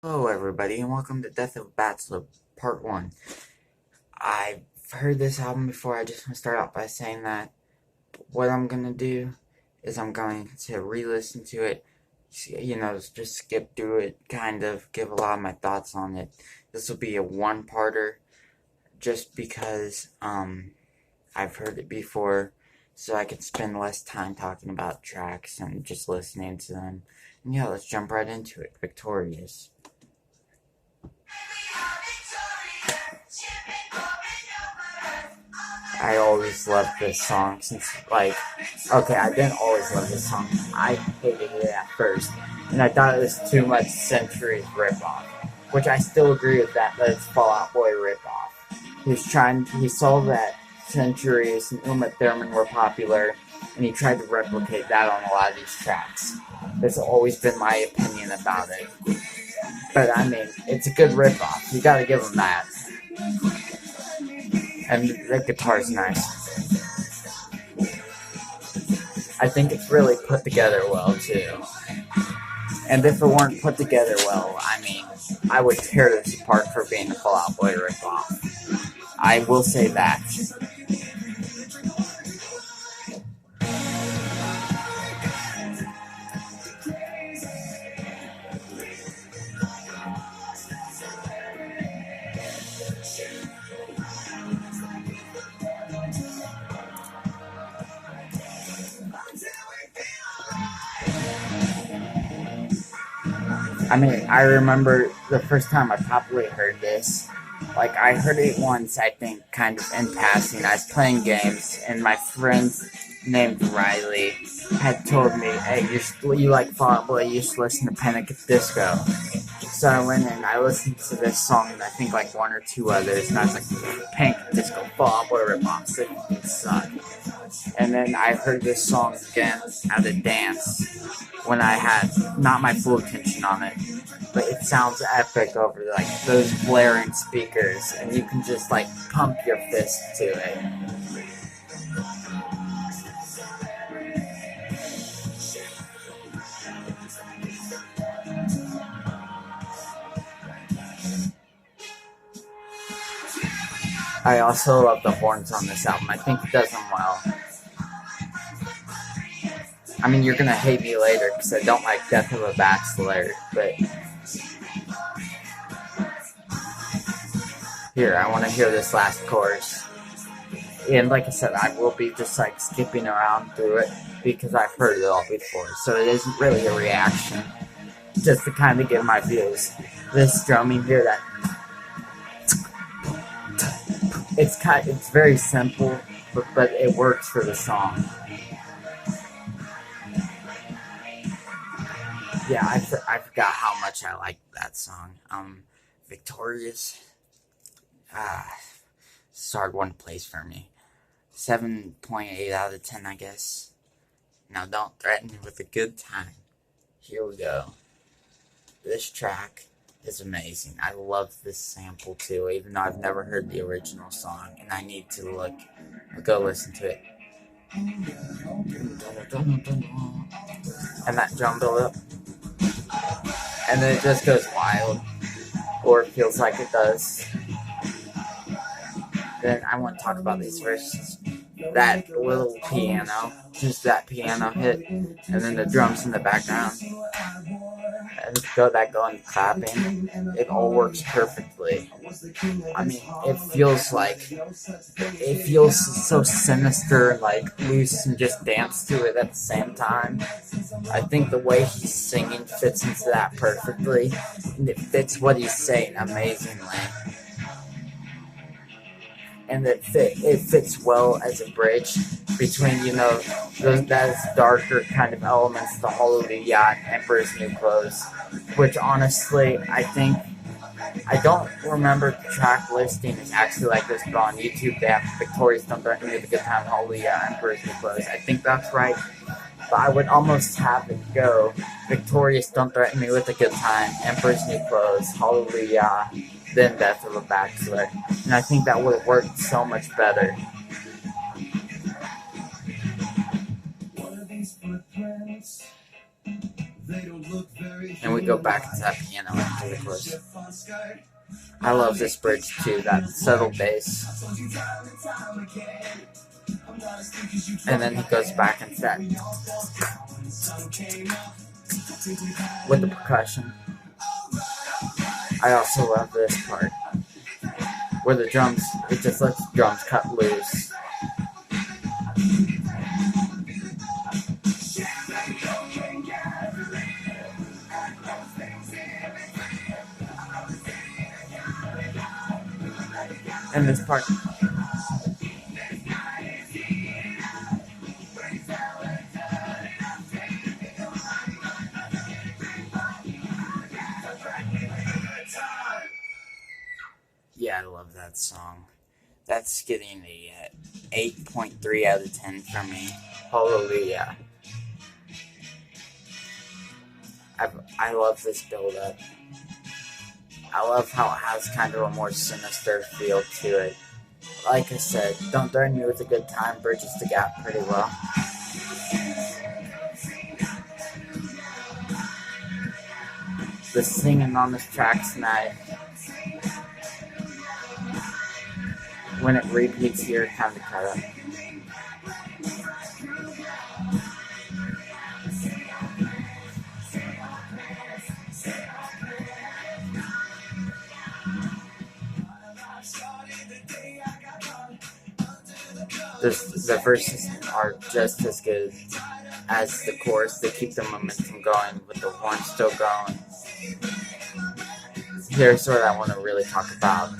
Hello everybody and welcome to Death of a Bachelor Part 1. I've heard this album before. I just want to start out by saying that what I'm going to do is I'm going to re-listen to it, just skip through it, kind of give a lot of my thoughts on it. This will be a one-parter just because I've heard it before, so I can spend less time talking about tracks and just listening to them. And yeah, let's jump right into it. Victorious. I always loved this song okay, I didn't always love this song. I hated it at first, and I thought it was too much Century's ripoff, which I still agree with that it's Fall Out Boy ripoff. He saw that Centuries and Uma Thurman were popular, and he tried to replicate that on a lot of these tracks. That's always been my opinion about it. But I mean, it's a good ripoff. You gotta give him that. And the guitar's nice. I think it's really put together well, too. And if it weren't put together well, I mean, I would tear this apart for being a Fall Out Boy ripoff. I will say that. I mean, I remember the first time I probably heard this. Like, I heard it once, I think, kind of in passing. I was playing games, and my friend named Riley had told me, hey, you like Fall Out Boy, you should listen to Panic! At Disco. So I went and I listened to this song, and I think like one or two others, and I was like, Panic! At Disco, Fall Out Boy ripoff, so it suck. And then I heard this song again at a dance when I had not my full attention on it, but it sounds epic over like those blaring speakers, and you can just like pump your fist to it. I also love the horns on this album. I think it does them well. I mean, you're gonna hate me later because I don't like Death of a Bachelor, but here, I want to hear this last chorus. And like I said, I will be just like skipping around through it because I've heard it all before, so it isn't really a reaction, just to kind of get my views. This drumming here, that it's very simple, but it works for the song. Yeah, I forgot how much I like that song. Victorious. It's a hard one to place for me. 7.8 out of 10, I guess. Now don't threaten me with a good time. Here we go. This track is amazing. I love this sample too, even though I've never heard the original song, and I need to go listen to it. And that drum build up. And then it just goes wild. Or it feels like it does. Then I want to talk about these verses. That little piano, just that piano hit, and then the drums in the background, and that going clapping, it all works perfectly. I mean, it feels so sinister, like loose, and just dance to it at the same time. I think the way he's singing fits into that perfectly, and it fits what he's saying amazingly. And it fits well as a bridge between, those darker kind of elements, the Hallelujah and Emperor's New Clothes, which honestly, I don't remember the track listing is actually like this, but on YouTube they have Victorious Don't Threaten Me with a Good Time, Hallelujah, Emperor's New Clothes. I think that's right, but I would almost have it go Victorious Don't Threaten Me with a Good Time, Emperor's New Clothes, Hallelujah, then Death of a Bachelor. And I think that would have worked so much better. One of these footprints, they don't look very And we go back to that piano after the chorus. I love this bridge too, that subtle bass. And then he goes back into that with the percussion. I also love this part where the drums, it just lets the drums cut loose. And this part, yeah, I love that song. That's getting a 8.3 out of 10 from me. Hallelujah. I love this build-up. I love how it has kind of a more sinister feel to it. Like I said, Don't Threaten Me With a Good Time bridges the gap pretty well. The singing on this track's nice. When it repeats here, time to cut up. The verses are just as good as the chorus. They keep the momentum going with the horn still going. Here's what I want to really talk about.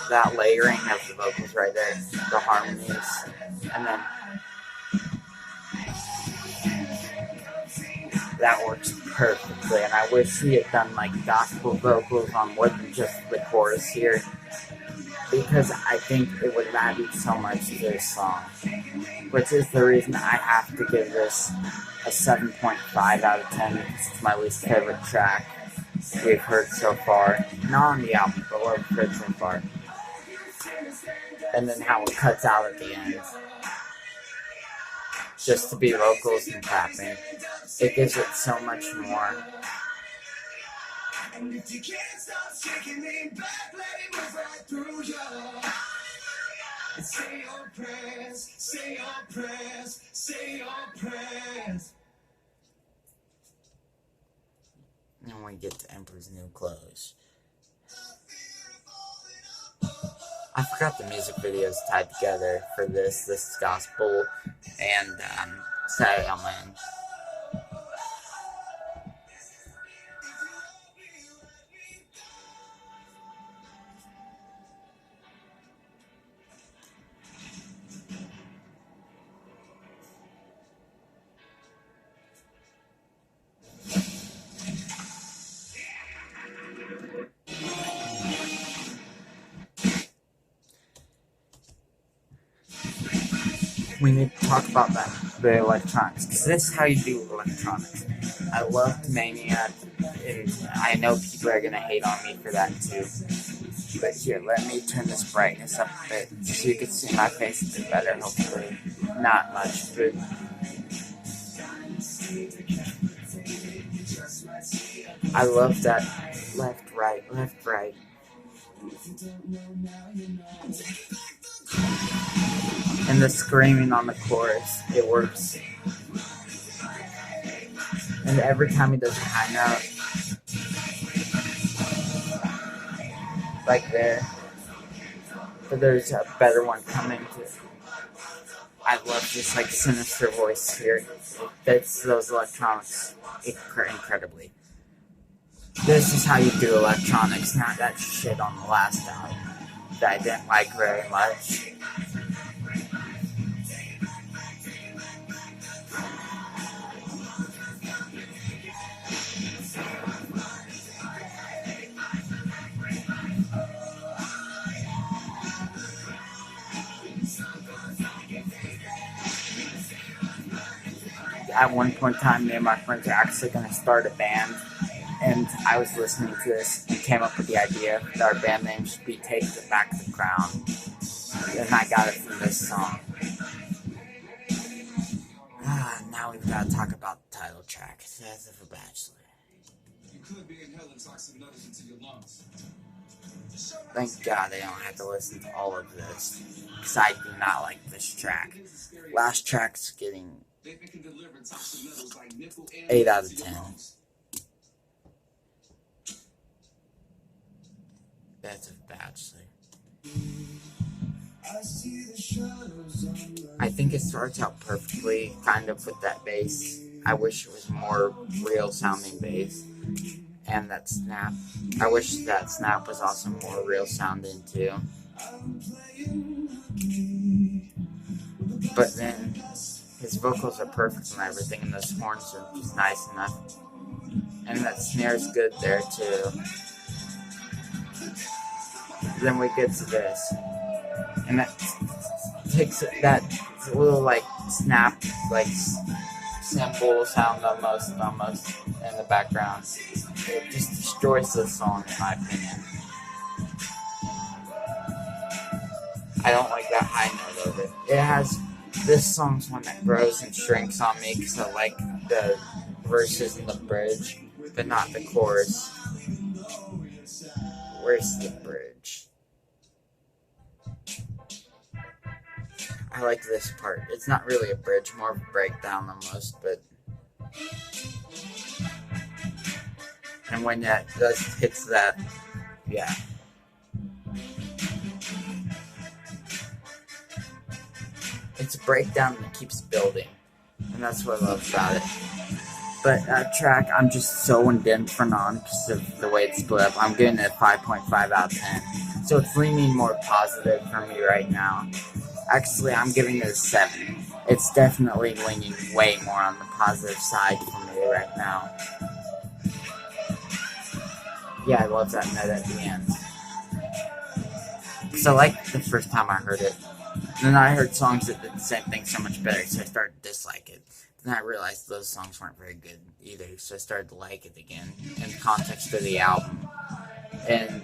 That layering of the vocals right there, the harmonies, and then that works perfectly. And I wish he had done like gospel vocals on more than just the chorus here, because I think it would have added so much to this song, which is the reason I have to give this a 7.5 out of 10, because it's my least favorite track we've heard so far. Not on the album, but what we've heard so far. And then how it cuts out at the end, just to be vocals and clapping. It gives it so much more. And if you can't stop shaking me back, let it move right through you. Say your prayers, say your prayers, say your prayers. And we get to Emperor's New Clothes. I forgot the music videos tied together for this gospel and Saturday on Land. We need to talk about the electronics, because this is how you do electronics. I loved Maniac, and I know people are going to hate on me for that too. But here, let me turn this brightness up a bit so you can see my face a bit better, hopefully. Not much, but... I love that left, right, left, right. And the screaming on the chorus, it works. And every time he does a high note, like there, but there's a better one coming too. I love this like sinister voice here. It fits those electronics incredibly. This is how you do electronics, not that shit on the last album that I didn't like very much. At one point in time, me and my friends are actually going to start a band, and I was listening to this and came up with the idea that our band name should be Take Back the Crown, and I got it from this song. Now we've got to talk about the title track, Death of a Bachelor. Thank God I don't have to listen to all of this, because I do not like this track. Last track's getting 8 out of 10. That's a Bachelor. I think it starts out perfectly, kind of with that bass. I wish it was more real sounding bass. And that snap. I wish that snap was also more real sounding too. But then his vocals are perfect and everything, and those horns are just nice enough. And that snare's good there too. Then we get to this. And that takes that little like snap, like cymbal sound almost in the background. It just destroys the song in my opinion. I don't like that high note of it. This song's one that grows and shrinks on me because I like the verses and the bridge, but not the chorus. Where's the bridge? I like this part. It's not really a bridge, more of a breakdown almost, but... And when that hits that, yeah. It's a breakdown that keeps building, and that's what I love about it. But that track, I'm just so indifferent on because of the way it's split up. I'm giving it a 5.5 out of 10. So it's leaning more positive for me right now. Actually, I'm giving it a 7. It's definitely leaning way more on the positive side for me right now. Yeah, I love that note at the end. So, like the first time I heard it, then I heard songs that did the same thing so much better, so I started to dislike it. Then I realized those songs weren't very good either, so I started to like it again in context of the album. And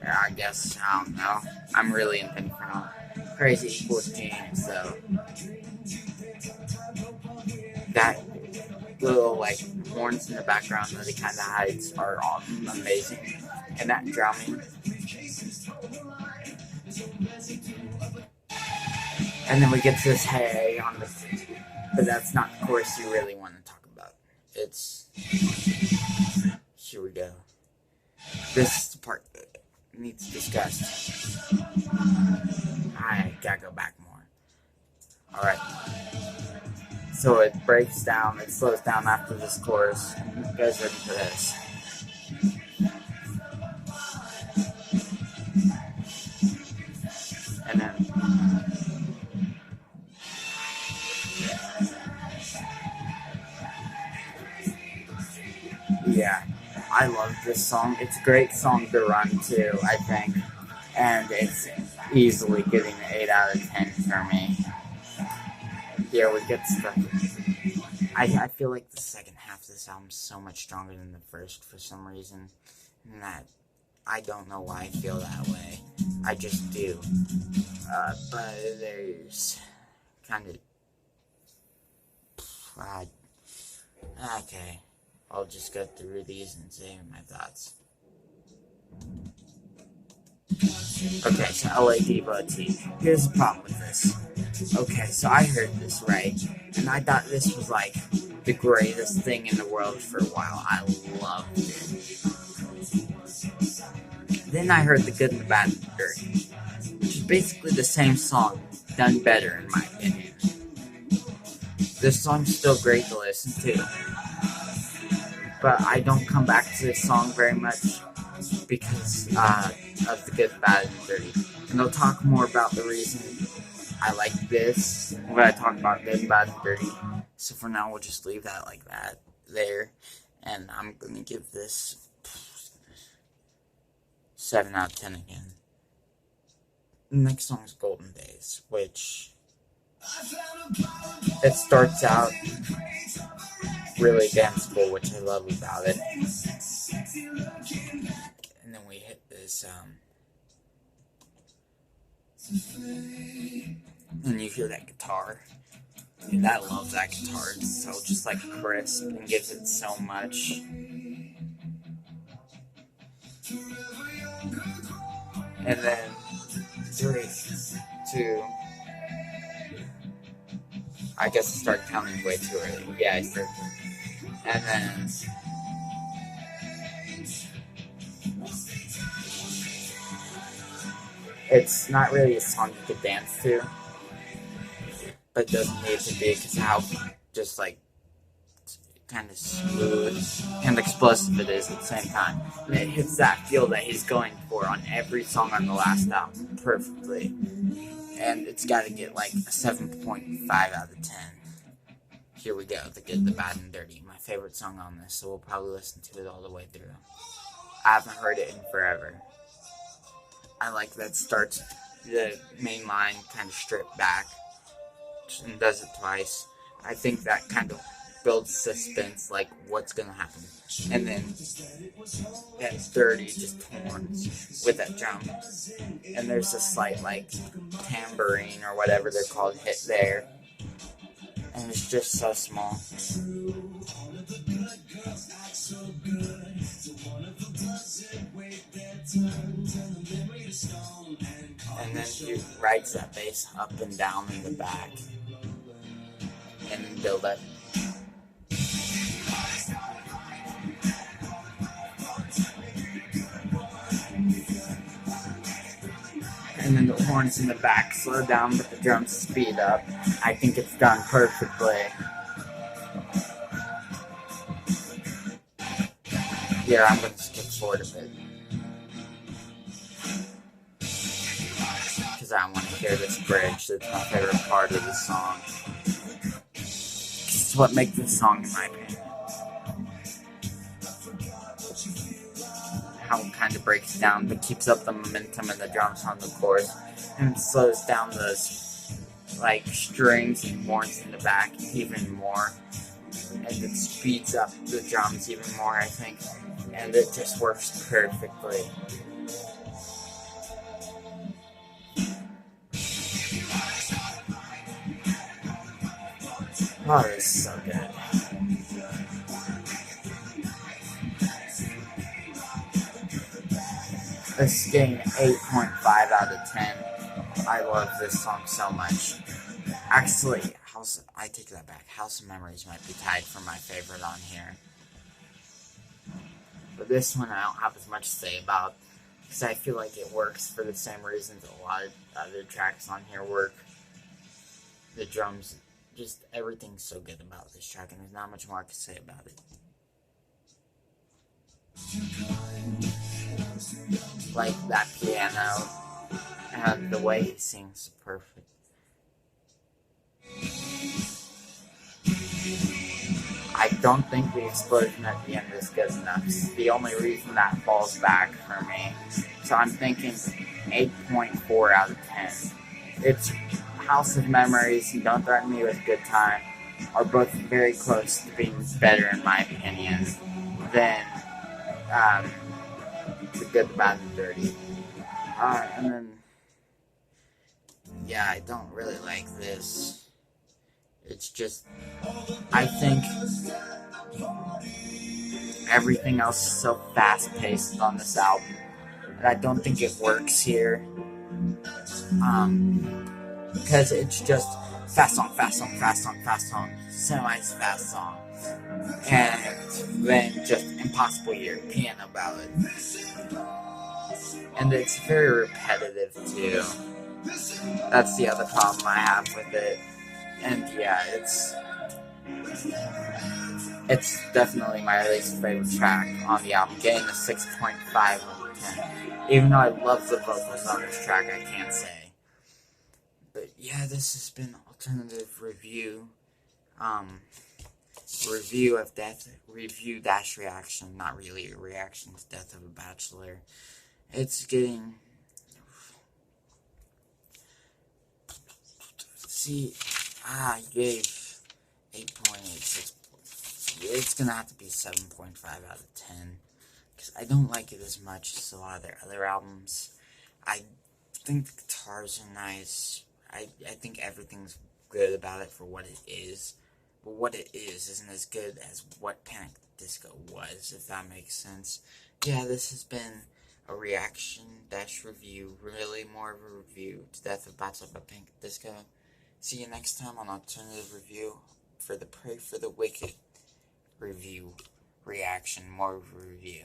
I guess, I don't know, I'm really indifferent on Crazy equals James, though. That little, like, horns in the background that he kind of hides are amazing. And that drumming. And then we get to this hey on the... But that's not the chorus you really want to talk about. It's... Here we go. This is the part that needs discussed. I gotta go back more. Alright. So it breaks down, it slows down after this chorus, and it goes right into this. And then... Yeah, I love this song. It's a great song to run to, I think. And it's easily getting an 8 out of 10 for me. Here we get stuff. I feel like the second half of this album is so much stronger than the first for some reason. And that, I don't know why I feel that way. I just do. But there's kind of... okay. I'll just go through these and say my thoughts. Okay, so LA Diva T. Here's the problem with this. Okay, so I heard this, right? And I thought this was like the greatest thing in the world for a while. I loved it. Then I heard The Good and the Bad and the Dirty, which is basically the same song, done better in my opinion. This song's still great to listen to. But I don't come back to this song very much because of The Good, Bad, and Dirty. And they'll talk more about the reason I like this when I talk about Good, Bad, and Dirty. So for now, we'll just leave that like that there. And I'm going to give this 7 out of 10 again. The next song is Golden Days, which it starts out really danceable, which I love about it. And then we hit this, and you hear that guitar. Dude, I love that guitar. It's so just like crisp and gives it so much. And then 3, 2. I guess I started counting way too early. Yeah, I started. And then it's not really a song you could dance to, but it doesn't need to be because how just like kind of smooth and explosive it is at the same time. And it hits that feel that he's going for on every song on the last album perfectly. And it's got to get like a 7.5 out of 10. Here we go, The Good, the Bad, and Dirty. My favorite song on this, so we'll probably listen to it all the way through. I haven't heard it in forever. I like that starts the main line kind of stripped back and does it twice. I think that kind of builds suspense, like what's gonna happen. And then it's Dirty, just horns with that drum. And there's a slight like tambourine or whatever they're called hit there. And it's just so small. And then he rides that bass up and down in the back. And then build it. And then the horns in the back slow down, but the drums speed up. I think it's done perfectly. Here, I'm going to skip forward a bit. Because I want to hear this bridge. That's my favorite part of the song. It's what makes this song, in my opinion. How it kind of breaks down, but keeps up the momentum and the drums on the chorus. And it slows down those, like, strings and horns in the back even more. And it speeds up the drums even more, I think. And it just works perfectly. Oh, this is so good. This is getting 8.5 out of 10. I love this song so much. Actually, I take that back. House of Memories might be tied for my favorite on here. But this one I don't have as much to say about, because I feel like it works for the same reasons a lot of other tracks on here work. The drums, just everything's so good about this track, and there's not much more I can say about it. Like that piano, and the way he sings is perfect. I don't think the explosion at the end is good enough. It's the only reason that falls back for me. So I'm thinking 8.4 out of 10. It's House of Memories and Don't Threaten Me with Good Time are both very close to being better, in my opinion, than The Good, the Bad, and the Dirty. And then, yeah, I don't really like this. It's just, I think everything else is so fast-paced on this album, and I don't think it works here. Because it's just fast song, fast song, fast song, fast song, semi-fast song, and then just Impossible Year, piano ballad. And it's very repetitive, too. That's the other problem I have with it. And yeah, it's definitely my least favorite track on the album, getting a 6.5 out of 10. Even though I love the vocals on this track, I can't say. But yeah, this has been Alternative Review. Review of Death, review dash reaction, not really a reaction to Death of a Bachelor. It's getting... See... I gave 8.86. It's gonna have to be 7.5 out of 10. Because I don't like it as much as a lot of their other albums. I think the guitars are nice. I think everything's good about it for what it is. But what it is isn't as good as what Panic! At the Disco was, if that makes sense. Yeah, this has been a reaction dash review, really more of a review to Death of Bachelor by Pink Disco. See you next time on Alternative Review for the Pray for the Wicked review, reaction, more of a review.